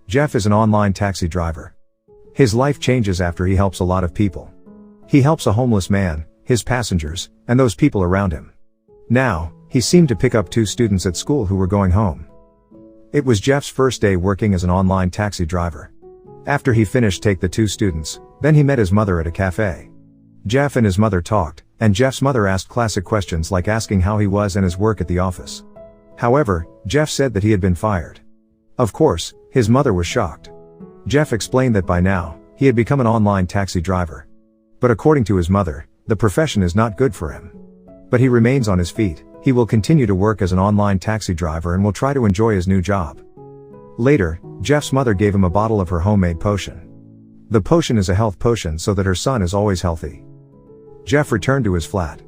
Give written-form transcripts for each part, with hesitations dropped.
Jeff is an online taxi driver. His life changes after he helps a lot of people. He helps a homeless man, his passengers, and those people around him. Now, he seemed to pick up 2 students at school who were going home. It was Jeff's first day working as an online taxi driver. After he finished take the 2 students, then he met his mother at a cafe. Jeff and his mother talked, and Jeff's mother asked classic questions like asking how he was and his work at the office. However, Jeff said that he had been fired. Of course, his mother was shocked. Jeff explained that by now, he had become an online taxi driver. But according to his mother, the profession is not good for him. But he remains on his feet, he will continue to work as an online taxi driver and will try to enjoy his new job. Later, Jeff's mother gave him a bottle of her homemade potion. The potion is a health potion so that her son is always healthy. Jeff returned to his flat.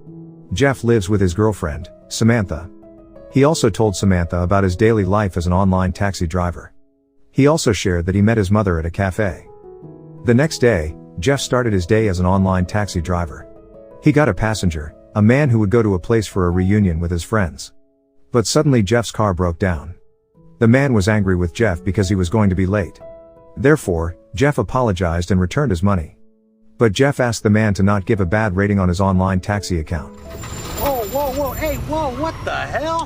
Jeff lives with his girlfriend, Samantha. He also told Samantha about his daily life as an online taxi driver. He also shared that he met his mother at a cafe. The next day, Jeff started his day as an online taxi driver. He got a passenger, a man who would go to a place for a reunion with his friends. But suddenly Jeff's car broke down. The man was angry with Jeff because he was going to be late. Therefore, Jeff apologized and returned his money. But Jeff asked the man to not give a bad rating on his online taxi account. Whoa, hey, what the hell?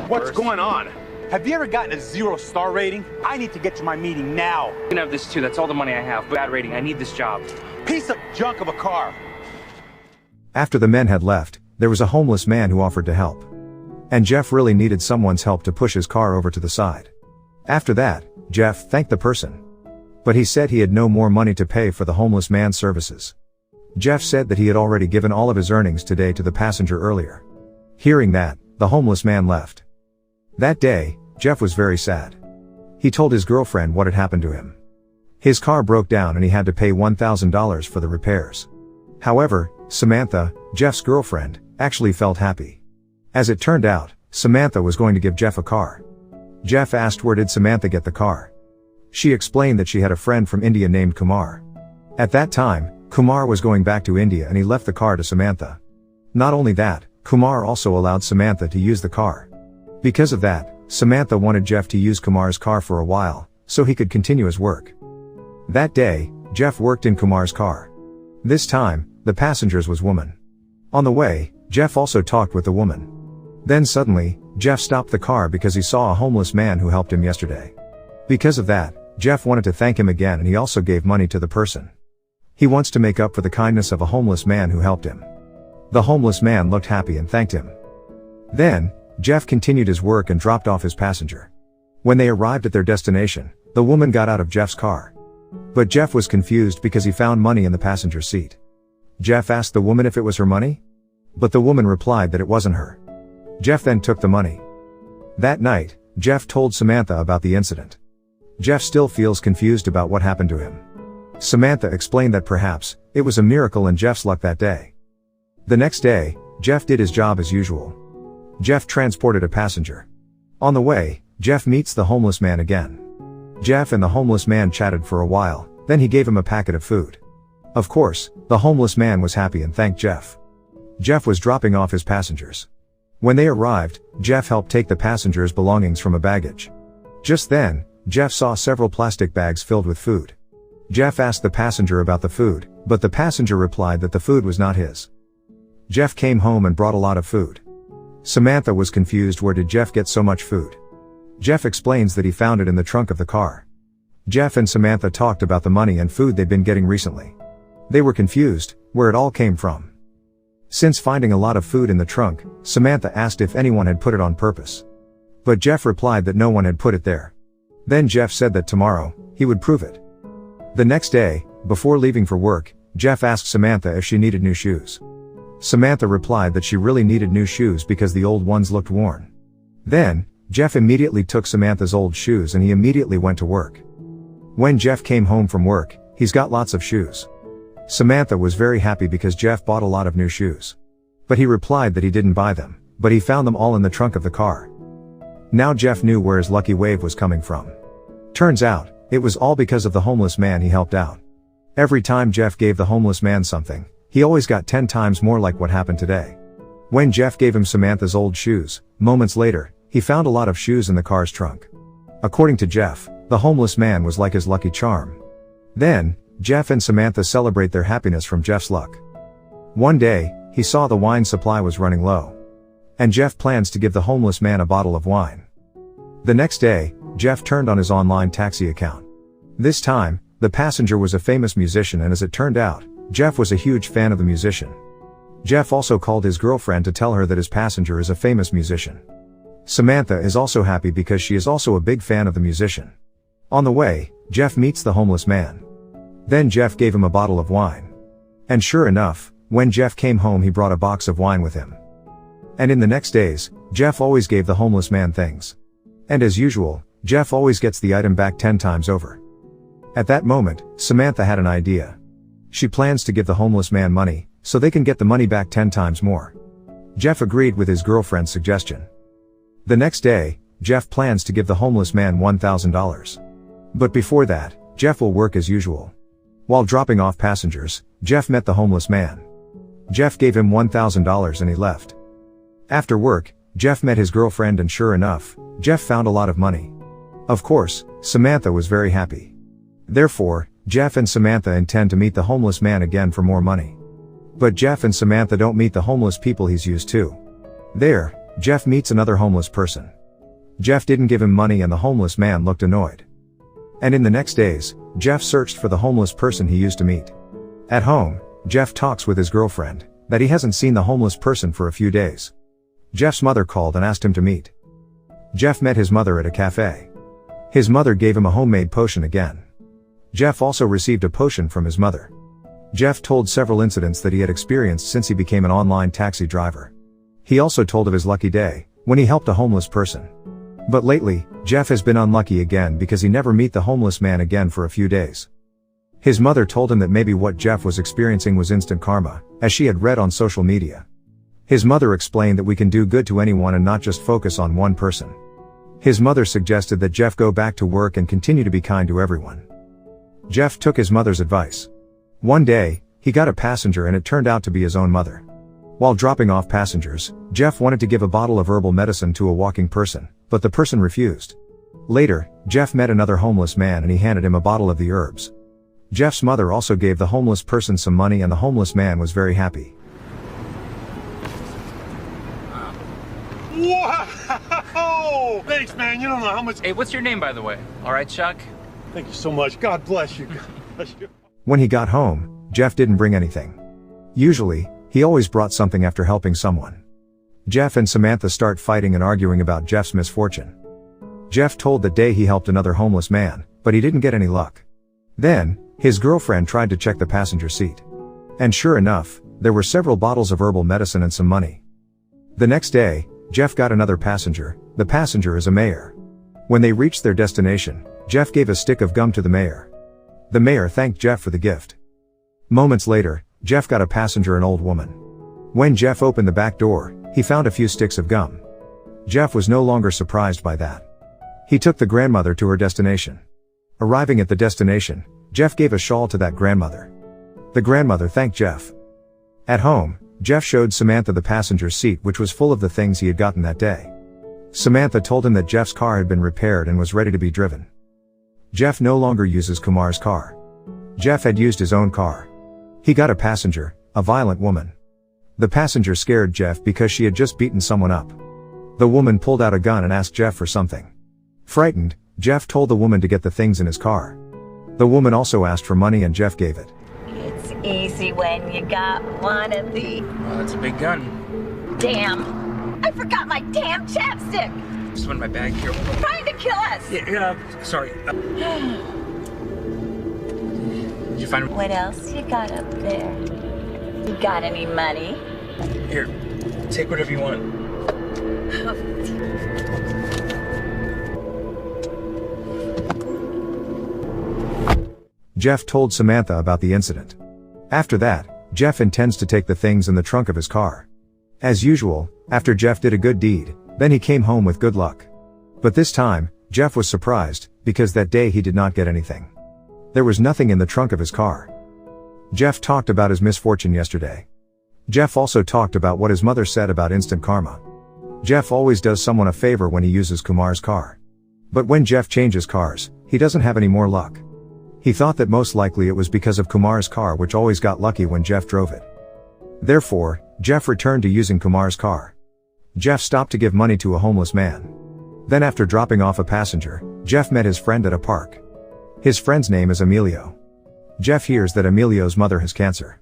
What's going on? Have you ever gotten a 0-star rating? I need to get to my meeting now. You can have this too, that's all the money I have. Bad rating, I need this job. Piece of junk of a car. After the men had left, there was a homeless man who offered to help. And Jeff really needed someone's help to push his car over to the side. After that, Jeff thanked the person. But he said he had no more money to pay for the homeless man's services. Jeff said that he had already given all of his earnings today to the passenger earlier. Hearing that, the homeless man left. That day, Jeff was very sad. He told his girlfriend what had happened to him. His car broke down and he had to pay $1,000 for the repairs. However, Samantha, Jeff's girlfriend, actually felt happy. As it turned out, Samantha was going to give Jeff a car. Jeff asked where did Samantha get the car. She explained that she had a friend from India named Kumar. At that time, Kumar was going back to India and he left the car to Samantha. Not only that, Kumar also allowed Samantha to use the car. Because of that, Samantha wanted Jeff to use Kumar's car for a while, so he could continue his work. That day, Jeff worked in Kumar's car. This time, the passengers was woman. On the way, Jeff also talked with the woman. Then suddenly, Jeff stopped the car because he saw a homeless man who helped him yesterday. Because of that, Jeff wanted to thank him again and he also gave money to the person. He wants to make up for the kindness of a homeless man who helped him. The homeless man looked happy and thanked him. Then, Jeff continued his work and dropped off his passenger. When they arrived at their destination, the woman got out of Jeff's car. But Jeff was confused because he found money in the passenger seat. Jeff asked the woman if it was her money. But the woman replied that it wasn't her. Jeff then took the money. That night, Jeff told Samantha about the incident. Jeff still feels confused about what happened to him. Samantha explained that perhaps, it was a miracle in Jeff's luck that day. The next day, Jeff did his job as usual. Jeff transported a passenger. On the way, Jeff meets the homeless man again. Jeff and the homeless man chatted for a while, then he gave him a packet of food. Of course, the homeless man was happy and thanked Jeff. Jeff was dropping off his passengers. When they arrived, Jeff helped take the passengers' belongings from a baggage. Just then, Jeff saw several plastic bags filled with food. Jeff asked the passenger about the food, but the passenger replied that the food was not his. Jeff came home and brought a lot of food. Samantha was confused where did Jeff get so much food. Jeff explains that he found it in the trunk of the car. Jeff and Samantha talked about the money and food they'd been getting recently. They were confused, where it all came from. Since finding a lot of food in the trunk, Samantha asked if anyone had put it on purpose. But Jeff replied that no one had put it there. Then Jeff said that tomorrow, he would prove it. The next day, before leaving for work, Jeff asked Samantha if she needed new shoes. Samantha replied that she really needed new shoes because the old ones looked worn. Then, Jeff immediately took Samantha's old shoes and he immediately went to work. When Jeff came home from work, he's got lots of shoes. Samantha was very happy because Jeff bought a lot of new shoes. But he replied that he didn't buy them, but he found them all in the trunk of the car. Now Jeff knew where his lucky wave was coming from. Turns out, it was all because of the homeless man he helped out. Every time Jeff gave the homeless man something, he always got 10 times more like what happened today. When Jeff gave him Samantha's old shoes, moments later, He found a lot of shoes in the car's trunk. According to Jeff, the homeless man was like his lucky charm. Then, Jeff and Samantha celebrate their happiness from Jeff's luck. One day, he saw the wine supply was running low. And Jeff plans to give the homeless man a bottle of wine. The next day, Jeff turned on his online taxi account. This time, the passenger was a famous musician, and as it turned out, Jeff was a huge fan of the musician. Jeff also called his girlfriend to tell her that his passenger is a famous musician. Samantha is also happy because she is also a big fan of the musician. On the way, Jeff meets the homeless man. Then Jeff gave him a bottle of wine. And sure enough, when Jeff came home, he brought a box of wine with him. And in the next days, Jeff always gave the homeless man things. And as usual, Jeff always gets the item back 10 times over. At that moment, Samantha had an idea. She plans to give the homeless man money, so they can get the money back 10 times more. Jeff agreed with his girlfriend's suggestion. The next day, Jeff plans to give the homeless man $1,000. But before that, Jeff will work as usual. While dropping off passengers, Jeff met the homeless man. Jeff gave him $1,000 and he left. After work, Jeff met his girlfriend, and sure enough, Jeff found a lot of money. Of course, Samantha was very happy. Therefore, Jeff and Samantha intend to meet the homeless man again for more money. But Jeff and Samantha don't meet the homeless people he's used to. There, Jeff meets another homeless person. Jeff didn't give him money and the homeless man looked annoyed. And in the next days, Jeff searched for the homeless person he used to meet. At home, Jeff talks with his girlfriend that he hasn't seen the homeless person for a few days. Jeff's mother called and asked him to meet. Jeff met his mother at a cafe. His mother gave him a homemade potion again. Jeff also received a potion from his mother. Jeff told several incidents that he had experienced since he became an online taxi driver. He also told of his lucky day, when he helped a homeless person. But lately, Jeff has been unlucky again because he never meet the homeless man again for a few days. His mother told him that maybe what Jeff was experiencing was instant karma, as she had read on social media. His mother explained that we can do good to anyone and not just focus on one person. His mother suggested that Jeff go back to work and continue to be kind to everyone. Jeff took his mother's advice. One day, he got a passenger and it turned out to be his own mother. While dropping off passengers, Jeff wanted to give a bottle of herbal medicine to a walking person, but the person refused. Later, Jeff met another homeless man and he handed him a bottle of the herbs. Jeff's mother also gave the homeless person some money and the homeless man was very happy. Wow! Thanks, man. You don't know how much. Hey, what's your name, by the way? All right, Chuck? Thank you so much. God bless you. God bless you. When he got home, Jeff didn't bring anything. Usually, he always brought something after helping someone. Jeff and Samantha start fighting and arguing about Jeff's misfortune. Jeff told that day he helped another homeless man, but he didn't get any luck. Then, his girlfriend tried to check the passenger seat. And sure enough, there were several bottles of herbal medicine and some money. The next day, Jeff got another passenger. The passenger is a mayor. When they reached their destination, Jeff gave a stick of gum to the mayor. The mayor thanked Jeff for the gift. Moments later, Jeff got a passenger, an old woman. When Jeff opened the back door, he found a few sticks of gum. Jeff was no longer surprised by that. He took the grandmother to her destination. Arriving at the destination, Jeff gave a shawl to that grandmother. The grandmother thanked Jeff. At home, Jeff showed Samantha the passenger's seat, which was full of the things he had gotten that day. Samantha told him that Jeff's car had been repaired and was ready to be driven. Jeff no longer uses Kumar's car. Jeff had used his own car. He got a passenger, a violent woman. The passenger scared Jeff because she had just beaten someone up. The woman pulled out a gun and asked Jeff for something. Frightened, Jeff told the woman to get the things in his car. The woman also asked for money and Jeff gave it. It's easy when you got one of these. Well, that's a big gun. Damn! I forgot my damn chapstick! Just went in my bag here. Trying to kill us! Yeah, sorry. Did you find... What else you got up there? You got any money? Here, take whatever you want. Jeff told Samantha about the incident. After that, Jeff intends to take the things in the trunk of his car. As usual, after Jeff did a good deed, then he came home with good luck. But this time, Jeff was surprised, because that day he did not get anything. There was nothing in the trunk of his car. Jeff talked about his misfortune yesterday. Jeff also talked about what his mother said about instant karma. Jeff always does someone a favor when he uses Kumar's car. But when Jeff changes cars, he doesn't have any more luck. He thought that most likely it was because of Kumar's car, which always got lucky when Jeff drove it. Therefore, Jeff returned to using Kumar's car. Jeff stopped to give money to a homeless man. Then after dropping off a passenger, Jeff met his friend at a park. His friend's name is Emilio. Jeff hears that Emilio's mother has cancer.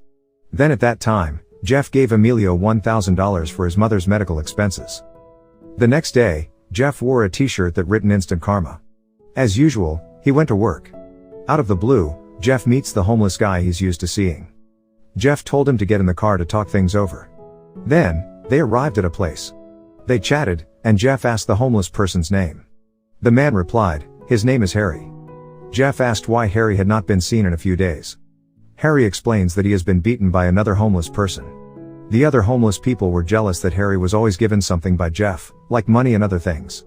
Then at that time, Jeff gave Emilio $1,000 for his mother's medical expenses. The next day, Jeff wore a t-shirt that written Instant Karma. As usual, he went to work. Out of the blue, Jeff meets the homeless guy he's used to seeing. Jeff told him to get in the car to talk things over. Then, they arrived at a place. They chatted, and Jeff asked the homeless person's name. The man replied, his name is Harry. Jeff asked why Harry had not been seen in a few days. Harry explains that he has been beaten by another homeless person. The other homeless people were jealous that Harry was always given something by Jeff, like money and other things.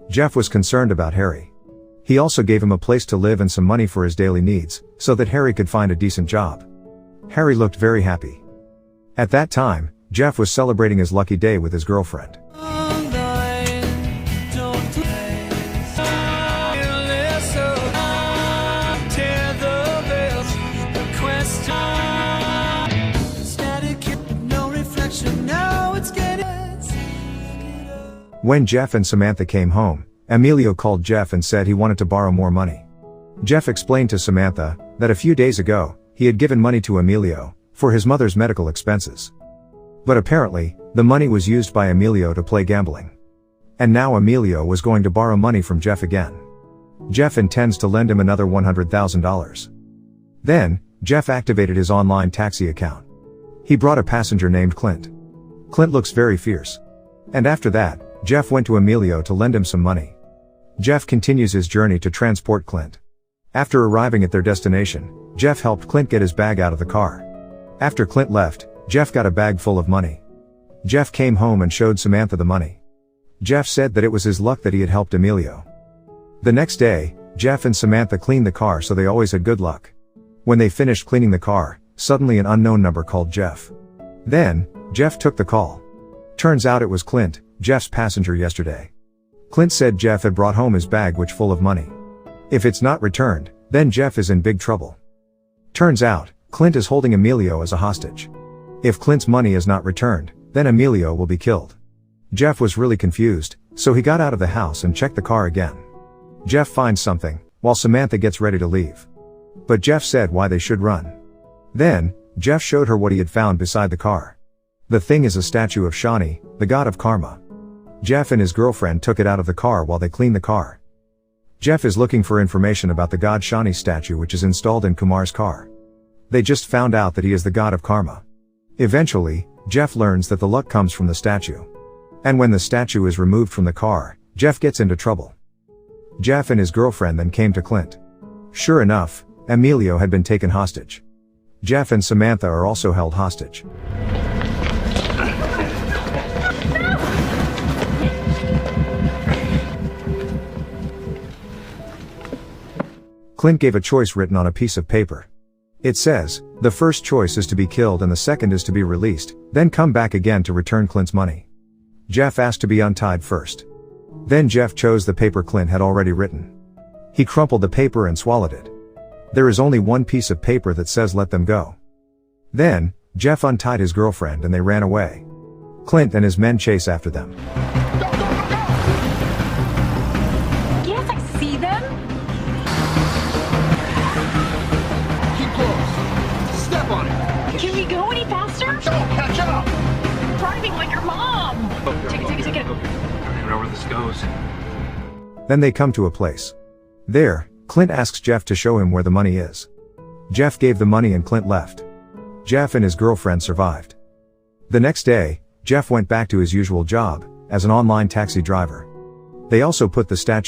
Jeff was concerned about Harry. He also gave him a place to live and some money for his daily needs, so that Harry could find a decent job. Harry looked very happy. At that time, Jeff was celebrating his lucky day with his girlfriend. When Jeff and Samantha came home, Emilio called Jeff and said he wanted to borrow more money. Jeff explained to Samantha that a few days ago, he had given money to Emilio for his mother's medical expenses. But apparently, the money was used by Emilio to play gambling. And now Emilio was going to borrow money from Jeff again. Jeff intends to lend him another $100,000. Then, Jeff activated his online taxi account. He brought a passenger named Clint. Clint looks very fierce. And after that, Jeff went to Emilio to lend him some money. Jeff continues his journey to transport Clint. After arriving at their destination, Jeff helped Clint get his bag out of the car. After Clint left, Jeff got a bag full of money. Jeff came home and showed Samantha the money. Jeff said that it was his luck that he had helped Emilio. The next day, Jeff and Samantha cleaned the car, so they always had good luck. When they finished cleaning the car, suddenly an unknown number called Jeff. Then, Jeff took the call. Turns out it was Clint, Jeff's passenger yesterday. Clint said Jeff had brought home his bag which full of money. If it's not returned, then Jeff is in big trouble. Turns out, Clint is holding Emilio as a hostage. If Clint's money is not returned, then Emilio will be killed. Jeff was really confused, so he got out of the house and checked the car again. Jeff finds something, while Samantha gets ready to leave. But Jeff said why they should run. Then, Jeff showed her what he had found beside the car. The thing is a statue of Shani, the god of karma. Jeff and his girlfriend took it out of the car while they cleaned the car. Jeff is looking for information about the god Shani statue which is installed in Kumar's car. They just found out that he is the god of karma. Eventually, Jeff learns that the luck comes from the statue. And when the statue is removed from the car, Jeff gets into trouble. Jeff and his girlfriend then came to Clint. Sure enough, Emilio had been taken hostage. Jeff and Samantha are also held hostage. Clint gave a choice written on a piece of paper. It says, the first choice is to be killed and the second is to be released, then come back again to return Clint's money. Jeff asked to be untied first. Then Jeff chose the paper Clint had already written. He crumpled the paper and swallowed it. There is only one piece of paper that says let them go. Then, Jeff untied his girlfriend and they ran away. Clint and his men chase after them. Yes, I see them. Keep close. Step on it. Can we go any faster? Catch up. Driving like your mom. Take it. I don't even know where this goes. Then they come to a place. There, Clint asks Jeff to show him where the money is. Jeff gave the money and Clint left. Jeff and his girlfriend survived. The next day, Jeff went back to his usual job, as an online taxi driver. They also put the statue